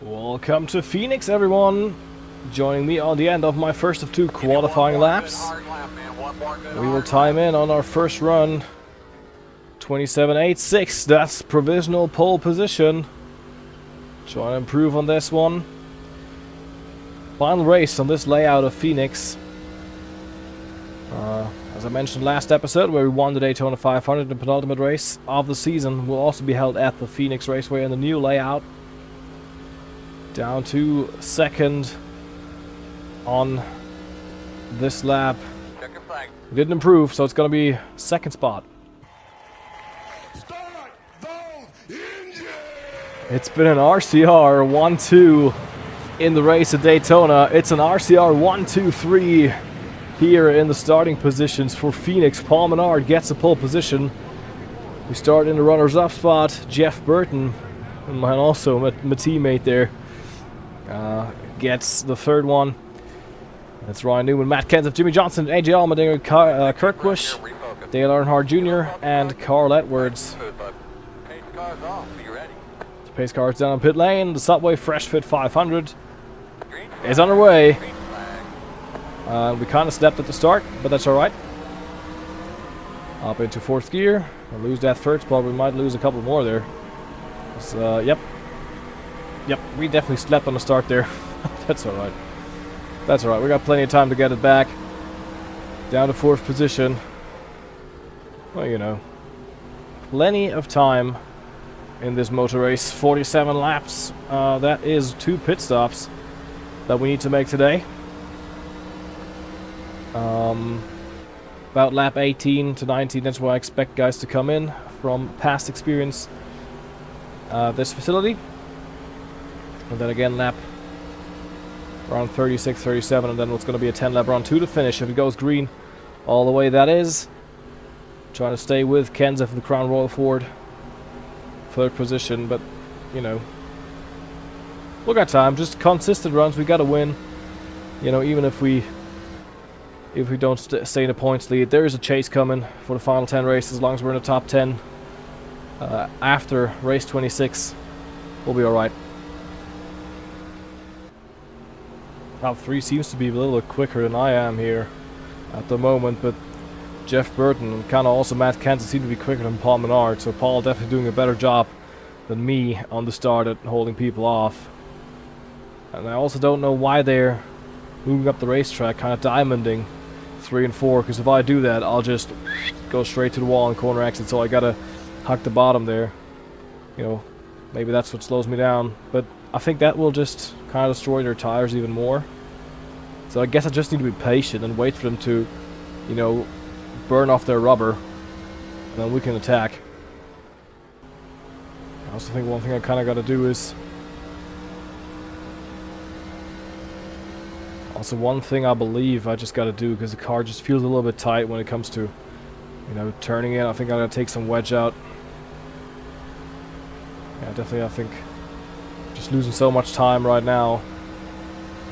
Welcome to Phoenix, everyone! Joining me on the end of my first of two qualifying laps. We will time in on our first run. 27.86, that's provisional pole position. Trying to improve on this one. Final race on this layout of Phoenix. As I mentioned last episode, where we won the Daytona 500, the penultimate race of the season will also be held at the Phoenix Raceway in the new layout. Down to second on this lap. We didn't improve, so it's going to be second spot. It's been an RCR 1-2 in the race at Daytona. It's an RCR 1-2-3 here in the starting positions for Phoenix. Paul Menard gets the pole position. We start in the runners-up spot. Jeff Burton, and also my teammate there, gets the third one. That's Ryan Newman, Matt Kenseth, Jimmy Johnson, AJ Allmendinger, Kurt Busch, Dale Earnhardt Jr., and Carl Edwards. The pace car's down on pit lane. The Subway Fresh Fit 500 is underway. We kind of stepped at the start, but that's alright. Up into fourth gear. We'll lose that third spot. We might lose a couple more there. Yep, we definitely slept on the start there. That's alright. That's alright. We got plenty of time to get it back. Down to fourth position. Well, you know, plenty of time in this motor race. 47 laps. That is 2 pit stops that we need to make today. About lap 18 to 19, that's where I expect guys to come in from past experience this facility. And then again lap around 36, 37, and then it's going to be a 10 lap run to the finish. If it goes green all the way, that is. Trying to stay with Kenseth and the Crown Royal Ford. Third position, but, you know, we got time. Just consistent runs, we got to win. You know, even if we don't stay in the points lead, there is a chase coming for the final 10 races. As long as we're in the top 10 after race 26, we'll be alright. Top 3 seems to be a little bit quicker than I am here at the moment, but Jeff Burton and kind of also Matt Kenseth seem to be quicker than Paul Menard, so Paul definitely doing a better job than me on the start at holding people off. And I also don't know why they're moving up the racetrack, kind of diamonding 3 and 4, because if I do that, I'll just go straight to the wall and corner exit, so I gotta huck the bottom there. You know, maybe that's what slows me down, but I think that will just kind of destroy their tires even more. So I guess I just need to be patient and wait for them to, you know, burn off their rubber, and then we can attack. I also think one thing I kind of got to do is... Also, one thing I believe I just got to do, because the car just feels a little bit tight when it comes to, you know, turning in. I think I got to take some wedge out. Yeah, definitely, I think just losing so much time right now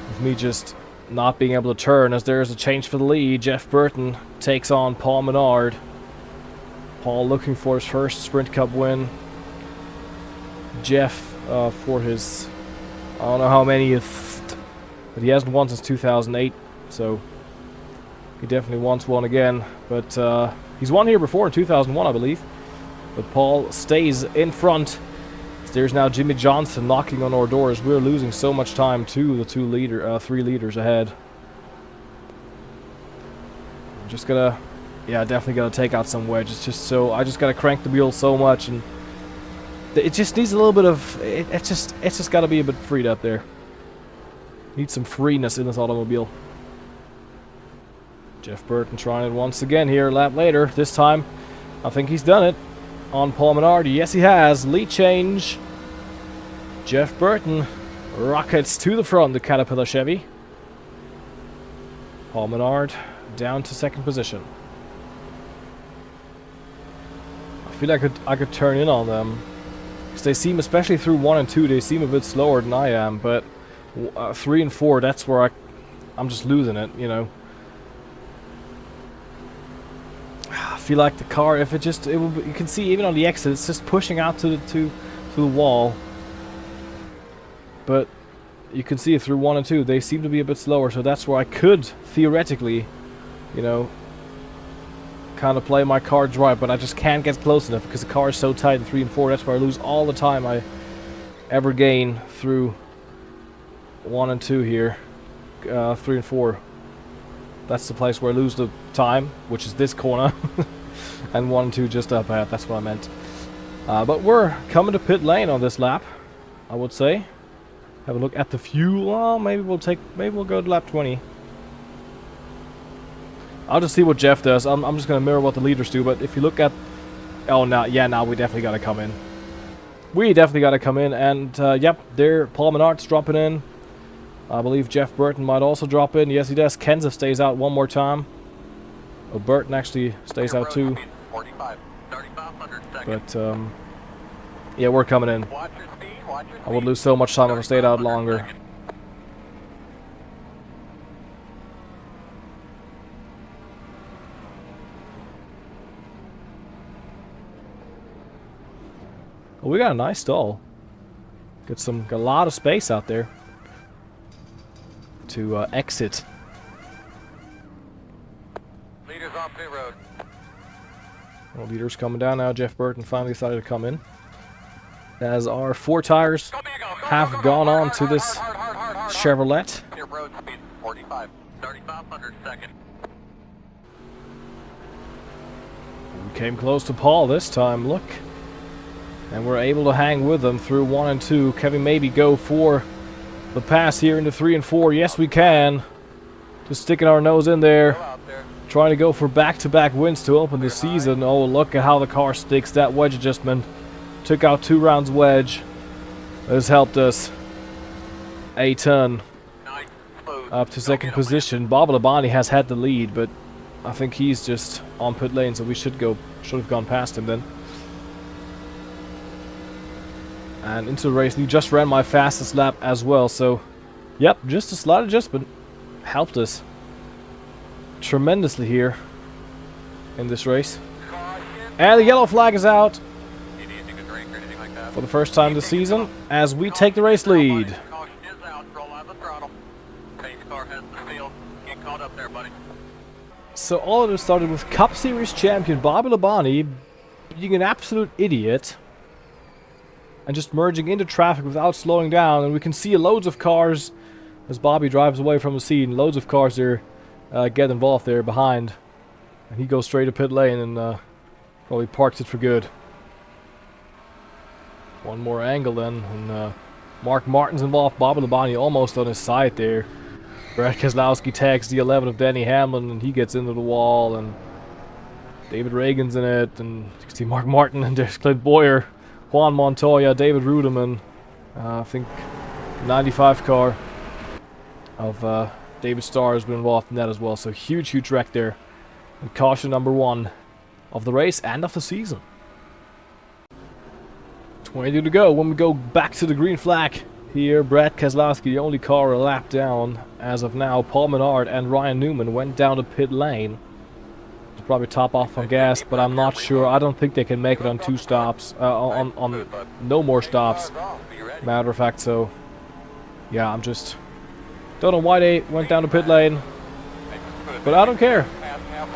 with me just not being able to turn, as there is a change for the lead. Jeff Burton takes on Paul Menard. Paul looking for his first Sprint Cup win. Jeff for his, I don't know how many, but he hasn't won since 2008, so he definitely wants one again. But he's won here before in 2001, I believe. But Paul stays in front. There's now Jimmy Johnson knocking on our doors. We're losing so much time to the 3 leaders ahead. I'm just gonna, yeah, definitely gotta take out some wedge. It's just so, I just gotta crank the wheel so much, and it just needs a little bit of, it's just gotta be a bit freed up there. Need some freeness in this automobile. Jeff Burton trying it once again here, a lap later. This time, I think he's done it on Paul Menard. Yes, he has. Lead change. Jeff Burton rockets to the front, the Caterpillar Chevy. Paul Menard down to second position. I feel like I could turn in on them, because they seem, especially through 1 and 2, they seem a bit slower than I am, but 3 and 4, that's where I'm just losing it, you know. I feel like the car, if you can see even on the exit, it's just pushing out to the wall. but you can see it through 1 and 2. They seem to be a bit slower, so that's where I could theoretically, you know, kind of play my cards right, but I just can't get close enough because the car is so tight in 3 and 4. That's where I lose all the time I ever gain through 1 and 2 here. 3 and 4. That's the place where I lose the time, which is this corner. And 1 and 2 just up ahead. That's what I meant. But we're coming to pit lane on this lap, I would say. Have a look at the fuel. Oh, maybe we'll go to lap 20. I'll just see what Jeff does. I'm just gonna mirror what the leaders do. But if you look at, oh no, yeah, now we definitely gotta come in. We definitely gotta come in, and yep, there Paul Menard's dropping in. I believe Jeff Burton might also drop in. Yes, he does. Kenza stays out one more time. Oh, Burton actually stays out too. But yeah, we're coming in. I would lose so much time if I stayed out longer. Oh, we got a nice stall. Got a lot of space out there to exit. Leaders off pit road. Well, leaders coming down now. Jeff Burton finally decided to come in, as our 4 tires have gone on to this Chevrolet. Pit road speed 45, 3500 second. We came close to Paul this time, look. And we're able to hang with them through 1 and 2. Can we maybe go for the pass here into 3 and 4? Yes, we can. Just sticking our nose in there. Trying to go for back-to-back wins to open the season. Oh, look at how the car sticks. That wedge adjustment. Took out 2 rounds wedge. This helped us a ton. Up to 2nd position. Bob Labani has had the lead, but I think he's just on pit lane, so we should have gone past him then. And into the race, he just ran my fastest lap as well, so yep, just a slight adjustment helped us tremendously here in this race. And the yellow flag is out for the first time this season as we take the race lead. So all of this started with Cup Series champion Bobby Labani being an absolute idiot and just merging into traffic without slowing down, and we can see loads of cars as Bobby drives away from the scene. Loads of cars there get involved there behind, and he goes straight to pit lane and probably parks it for good. One more angle then, and Mark Martin's involved. Bobby Labani almost on his side there. Brad Keselowski tags the 11 of Denny Hamlin, and he gets into the wall, and David Reagan's in it, and you can see Mark Martin, and there's Clint Boyer, Juan Montoya, David Ruderman, I think 95 car of David Starr has been involved in that as well. So huge wreck there. And caution number 1 of the race and of the season. 22 to go when we go back to the green flag. Here, Brad Keselowski, the only car a lap down as of now. Paul Menard and Ryan Newman went down to pit lane. They'll probably top off on gas, but I'm not sure. I don't think they can make it on 2 stops. On no more stops. Matter of fact, so yeah, I'm just don't know why they went down to pit lane, but I don't care.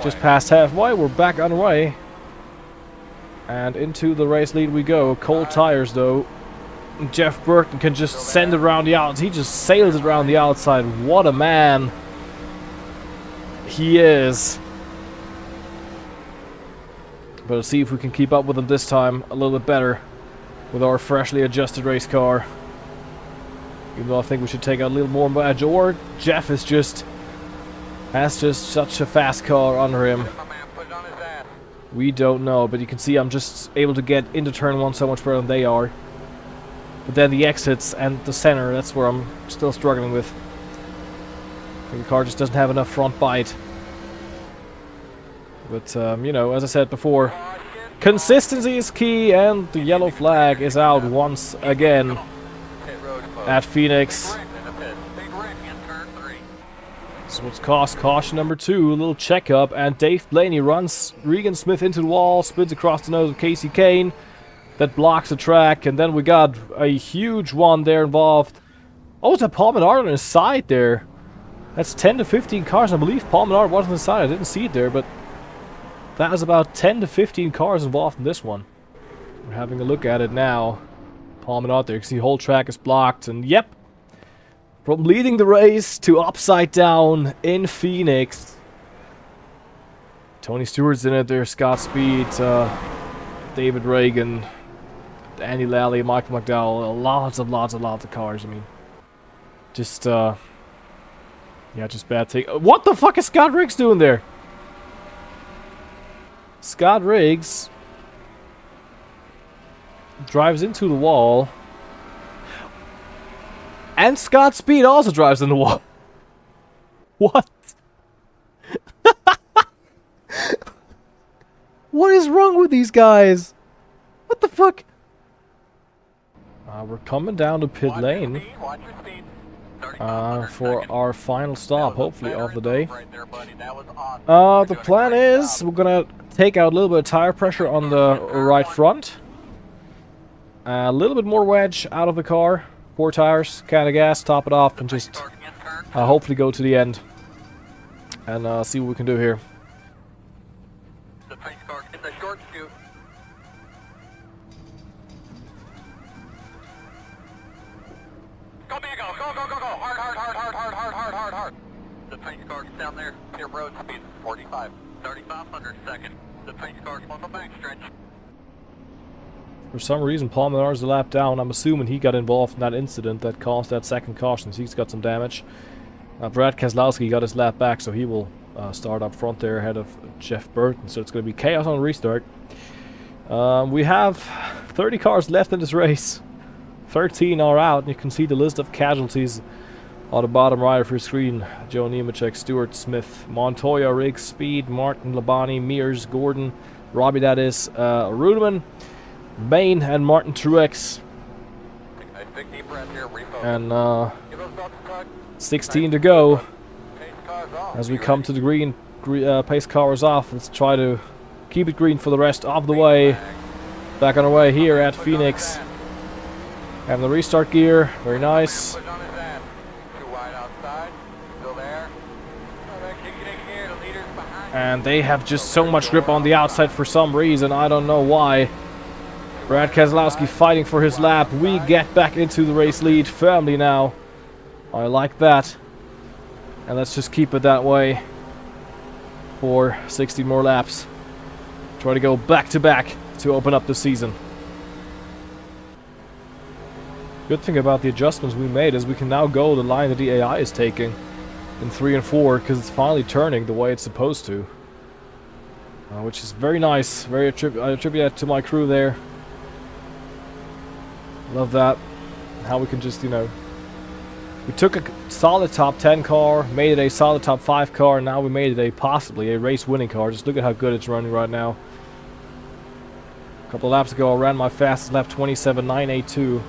Just past halfway, we're back on the way, and into the race lead we go. Cold tires though. Jeff Burton can just send it around the outside. He just sails it around the outside. What a man he is. But let's see if we can keep up with him this time a little bit better with our freshly adjusted race car. Even though I think we should take out a little more badge, or Jeff has just such a fast car under him. We don't know, but you can see I'm just able to get into turn 1 so much better than they are. But then the exits and the center, that's where I'm still struggling with. I think the car just doesn't have enough front bite. But, you know, as I said before, consistency is key, and the yellow flag is out once again at Phoenix. So it's caution number 2, a little checkup, and Dave Blaney runs Regan Smith into the wall, spins across the nose of Casey Kane. That blocks the track, and then we got a huge one there involved Oh, it's a Paul Menard on his side there. That's 10 to 15 cars. I believe Paul Menard was on the side. I didn't see it there, but that was about 10 to 15 cars involved in this one. We're having a look at it now. Paul Menard there. You can see the whole track is blocked. And yep, from leading the race to upside down in Phoenix. Tony Stewart's in it there. Scott Speed, David Reagan, Andy Lally, Michael McDowell. Lots of cars. I mean, just yeah, just bad take. What the fuck is Scott Riggs doing there? Scott Riggs drives into the wall. And Scott Speed also drives in the wall. What? What is wrong with these guys? What the fuck? We're coming down to pit lane. For our final stop, hopefully, of the day. The plan is we're gonna take out a little bit of tire pressure on the right front. A little bit more wedge out of the car. 4 tires, can of gas, top it off, and just hopefully go to the end. And see what we can do here. The pace car in the short chute. Go, Diego! Go, go, go, go! Hard. The pace car's down there. Pit road speed 45. 3,500 second. The pace car's on the back stretch. For some reason, Paul Menard's a lap down. I'm assuming he got involved in that incident that caused that second caution. So he's got some damage. Brad Keselowski got his lap back, so he will start up front there ahead of Jeff Burton. So it's going to be chaos on the restart. We have 30 cars left in this race. 13 are out, and you can see the list of casualties on the bottom right of your screen. Joe Nemechek, Stewart, Smith, Montoya, Riggs, Speed, Martin, Labonte, Mears, Gordon, Robbie, that is, Rudeman, Bain, and Martin Truex. And 16 to go as we come to the green. Pace car is off. Let's try to keep it green for the rest of the way. Back on our way here at Phoenix. Having the restart gear, very nice. And they have just so much grip on the outside for some reason. I don't know why. Brad Keselowski fighting for his lap. We get back into the race lead firmly now. I like that. And let's just keep it that way for 60 more laps. Try to go back to back to open up the season. Good thing about the adjustments we made is we can now go the line that the AI is taking in 3 and 4 because it's finally turning the way it's supposed to. Which is very nice. I attribute that to my crew there. Love that. How we can just, you know, we took a solid top 10 car, made it a solid top 5 car, and now we made it a possibly a race winning car. Just look at how good it's running right now. A couple of laps ago I ran my fastest lap 27.982,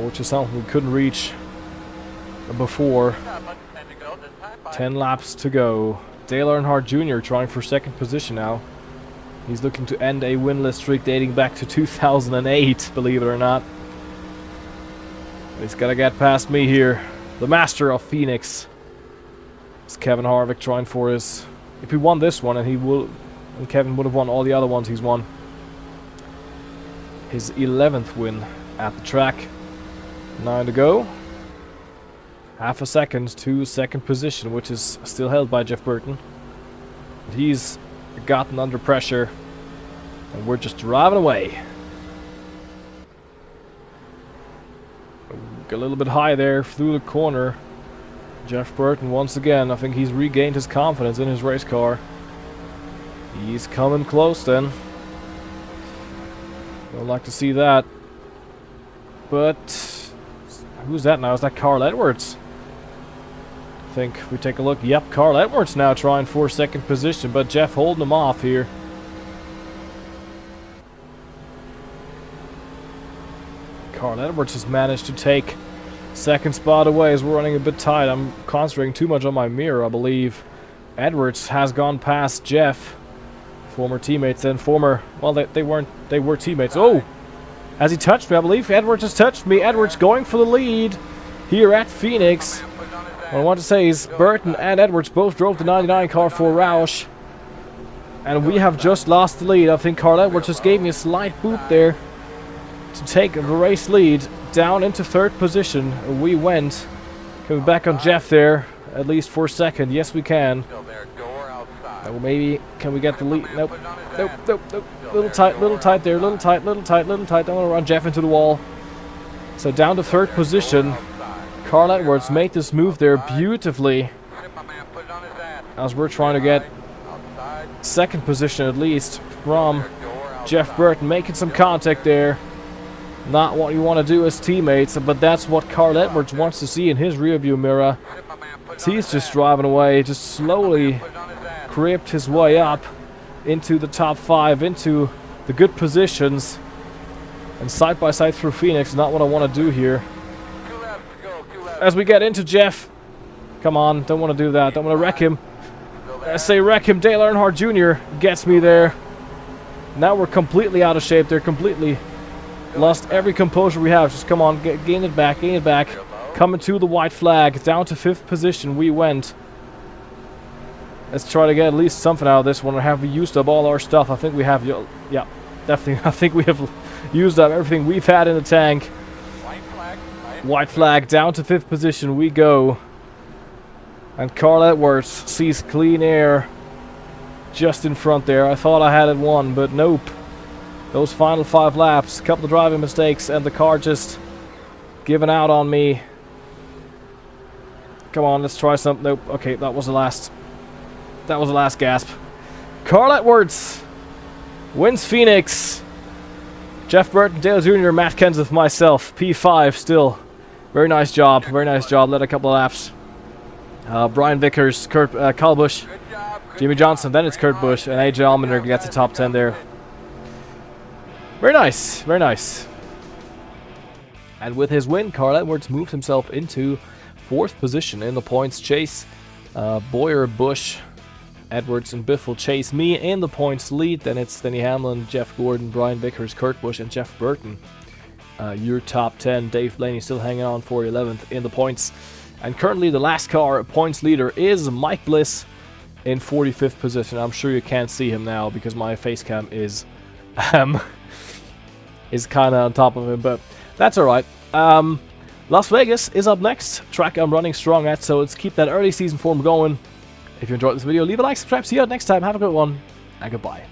which is something we couldn't reach before. 10 laps to go. Dale Earnhardt Jr. trying for second position now. He's looking to end a winless streak dating back to 2008, believe it or not. He's got to get past me here. The master of Phoenix. It's Kevin Harvick trying for his... If he won this one, and Kevin would have won all the other ones he's won. His 11th win at the track. 9 to go. Half a second to second position, which is still held by Jeff Burton. But he's gotten under pressure, and we're just driving away. A little bit high there through the corner. Jeff Burton once again, I think he's regained his confidence in his race car. He's coming close then. Don't like to see that. But who's that now? Is that Carl Edwards? I think if we take a look, yep, Carl Edwards now trying for second position, but Jeff holding him off here. Carl Edwards has managed to take second spot away as we're running a bit tight. I'm concentrating too much on my mirror, I believe. Edwards has gone past Jeff. Former teammates and former... Well, they were teammates. Oh! Has he touched me? I believe Edwards has touched me. Edwards going for the lead. here at Phoenix. What I want to say is Burton and Edwards both drove the 99 car for Roush. And we have just lost the lead. I think Carl Edwards just gave me a slight boot there to take the race lead down into 3rd position. We went. Coming back on Jeff there, at least for a second. Yes, we can. Oh, maybe, can we get the lead? Nope. Nope, nope, nope. Little tight there. Little tight. Don't want to run Jeff into the wall. So down to 3rd position. Carl Edwards made this move there beautifully. As we're trying to get 2nd position at least from Jeff Burton. Making some contact there. Not what you want to do as teammates, but that's what Carl Edwards wants to see in his rearview mirror. He's just driving away, just slowly crept his way up into the top 5, into the good positions. And side by side through Phoenix, not what I want to do here. As we get into Jeff. Come on, don't want to do that. Don't want to wreck him. I say wreck him. Dale Earnhardt Jr. gets me there. Now we're completely out of shape. They're completely lost every composure we have. Just come on, gain it back, gain it back. Coming to the white flag. Down to 5th position we went. Let's try to get at least something out of this one. Or have we used up all our stuff? I think we have. Yeah, definitely. I think we have used up everything we've had in the tank. White flag, down to 5th position we go. And Carl Edwards sees clean air just in front there. I thought I had it won, but nope. Those final 5 laps, a couple of driving mistakes, and the car just giving out on me. Come on, let's try something. Nope. Okay, that was the last. That was the last gasp. Carl Edwards wins Phoenix. Jeff Burton, Dale Jr., Matt Kenseth, myself, P5 still. Very nice job. Very nice job. Led a couple of laps. Brian Vickers, Kyle Busch, Jimmy Johnson. Then it's Kurt Busch, and AJ Allmendinger gets the top 10 there. Very nice. Very nice. And with his win, Carl Edwards moved himself into 4th position in the points chase. Boyer, Busch, Edwards, and Biffle chase me in the points lead. Then it's Denny Hamlin, Jeff Gordon, Brian Vickers, Kurt Busch, and Jeff Burton. Your top 10. Dave Blaney still hanging on for 11th in the points. And currently the NASCAR points leader is Mike Bliss in 45th position. I'm sure you can't see him now because my face cam is kind of on top of him, but that's alright. Las Vegas is up next. Track I'm running strong at, so let's keep that early season form going. If you enjoyed this video, leave a like, subscribe, see you next time. Have a good one, and goodbye.